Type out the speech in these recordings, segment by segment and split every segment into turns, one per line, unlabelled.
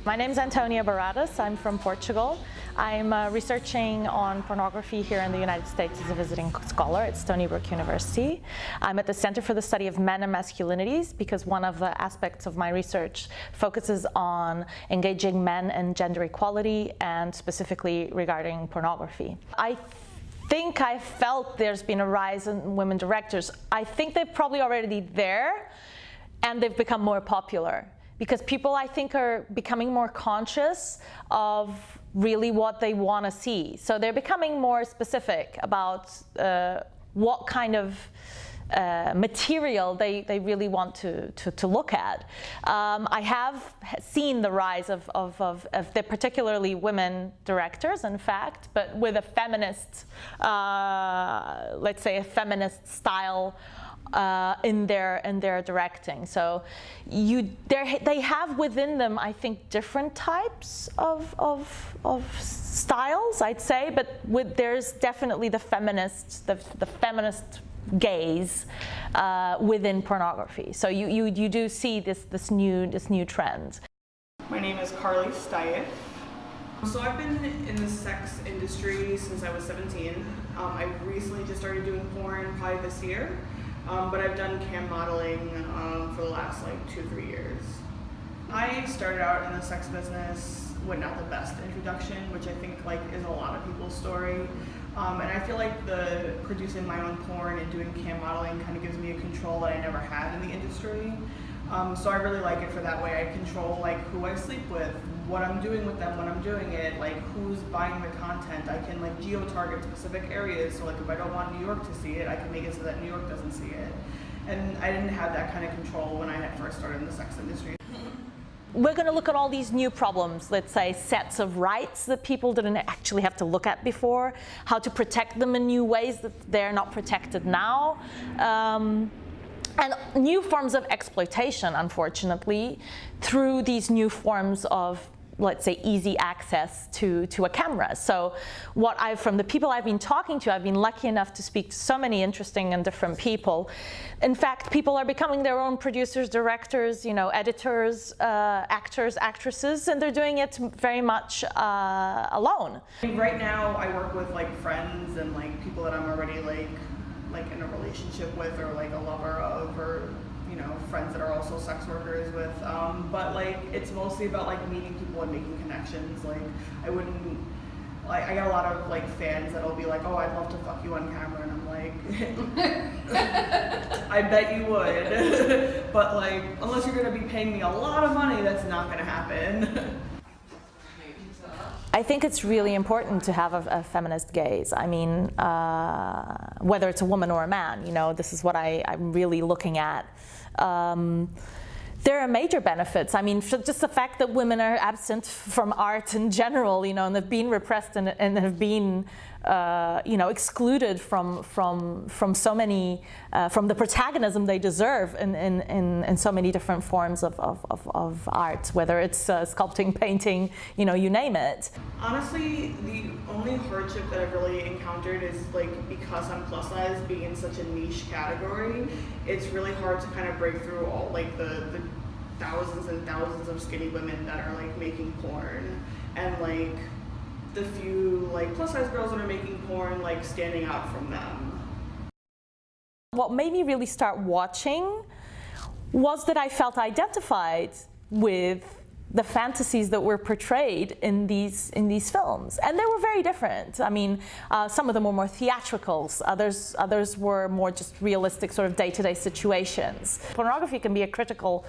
My name is Antonia Baradas. I'm from Portugal. I'm researching on pornography here in the United States as a visiting scholar at Stony Brook University. I'm at the Center for the Study of Men and Masculinities because one of the aspects of my research focuses on engaging men in gender equality and specifically regarding pornography. I felt there's been a rise in women directors. I think they're probably already there and they've become more popular, because people, I think, are becoming more conscious of really what they want to see. So they're becoming more specific about what kind of material they really want to look at. I have seen the rise of the particularly women directors, in fact, but with a feminist, let's say a feminist style in their directing. So they have within them, I think, different types of styles, I'd say, but there's definitely the feminist gaze within pornography. So you do see this new trend.
My name is Carly Stieff. So I've been in the sex industry since I was 17. I recently just started doing porn probably this year. But I've done cam modeling for the last like 2-3 years. I started out in the sex business with not the best introduction, which I think like is a lot of people's story. And I feel like the producing my own porn and doing cam modeling kind of gives me a control that I never had in the industry. So I really like it for that way. I control like who I sleep with, what I'm doing with them when I'm doing it, like who's buying the content. I can like geo-target specific areas. So like if I don't want New York to see it, I can make it so that New York doesn't see it. And I didn't have that kind of control when I had first started in the sex industry.
We're going to look at all these new problems, let's say sets of rights that people didn't actually have to look at before, how to protect them in new ways that they're not protected now. And new forms of exploitation, unfortunately, through these new forms of, let's say, easy access to a camera. So from the people I've been talking to, I've been lucky enough to speak to so many interesting and different people. In fact, people are becoming their own producers, directors, editors, actors, actresses, and they're doing it very much alone.
Right now, I work with like friends and like people that I'm already like in a relationship with, or like a lover of, or friends that are also sex workers with, but like it's mostly about like meeting people and making connections. Like I got a lot of like fans that'll be like, oh, I'd love to fuck you on camera, and I'm like I bet you would but like unless you're gonna be paying me a lot of money, that's not gonna happen.
I think it's really important to have a feminist gaze. I mean, whether it's a woman or a man, this is what I'm really looking at. There are major benefits. I mean, just the fact that women are absent from art in general, and they've been repressed and have been, excluded from so many, from the protagonism they deserve in so many different forms of art, whether it's sculpting, painting, you name it.
Honestly, the only hardship that I've really encountered is like, because I'm plus size, being in such a niche category, it's really hard to kind of break through all like the thousands and thousands of skinny women that are like making porn, and like the few like plus size girls that are making porn like standing out from them.
What made me really start watching was that I felt identified with the fantasies that were portrayed in these films, and they were very different. I mean, some of them were more theatricals, others were more just realistic sort of day-to-day situations. Pornography can be a critical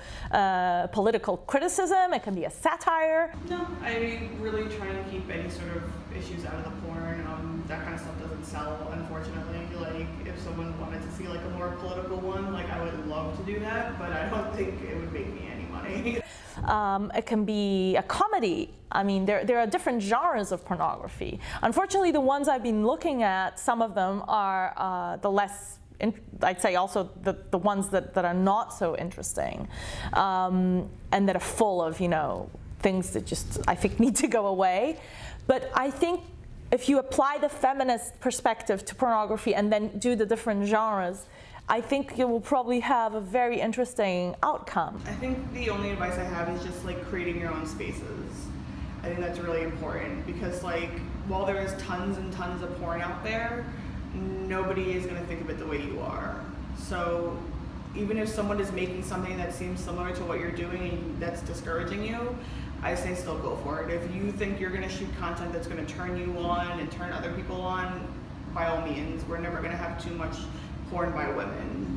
political criticism, it can be a satire.
No, I really try to keep any sort of issues out of the porn. That kind of stuff doesn't sell, unfortunately. Like, if someone wanted to see like a more political one, like I would love to do that, but I don't think it would make me any money.
It can be a comedy. I mean, there are different genres of pornography. Unfortunately, the ones I've been looking at, some of them are the less, I'd say also the ones that are not so interesting, and that are full of, things that just, I think, need to go away. But I think if you apply the feminist perspective to pornography and then do the different genres, I think you will probably have a very interesting outcome.
I think the only advice I have is just like creating your own spaces. I think that's really important because like while there is tons and tons of porn out there, nobody is going to think of it the way you are. So even if someone is making something that seems similar to what you're doing and that's discouraging you, I say still go for it. If you think you're going to shoot content that's going to turn you on and turn other people on, by all means. We're never going to have too much porn by women.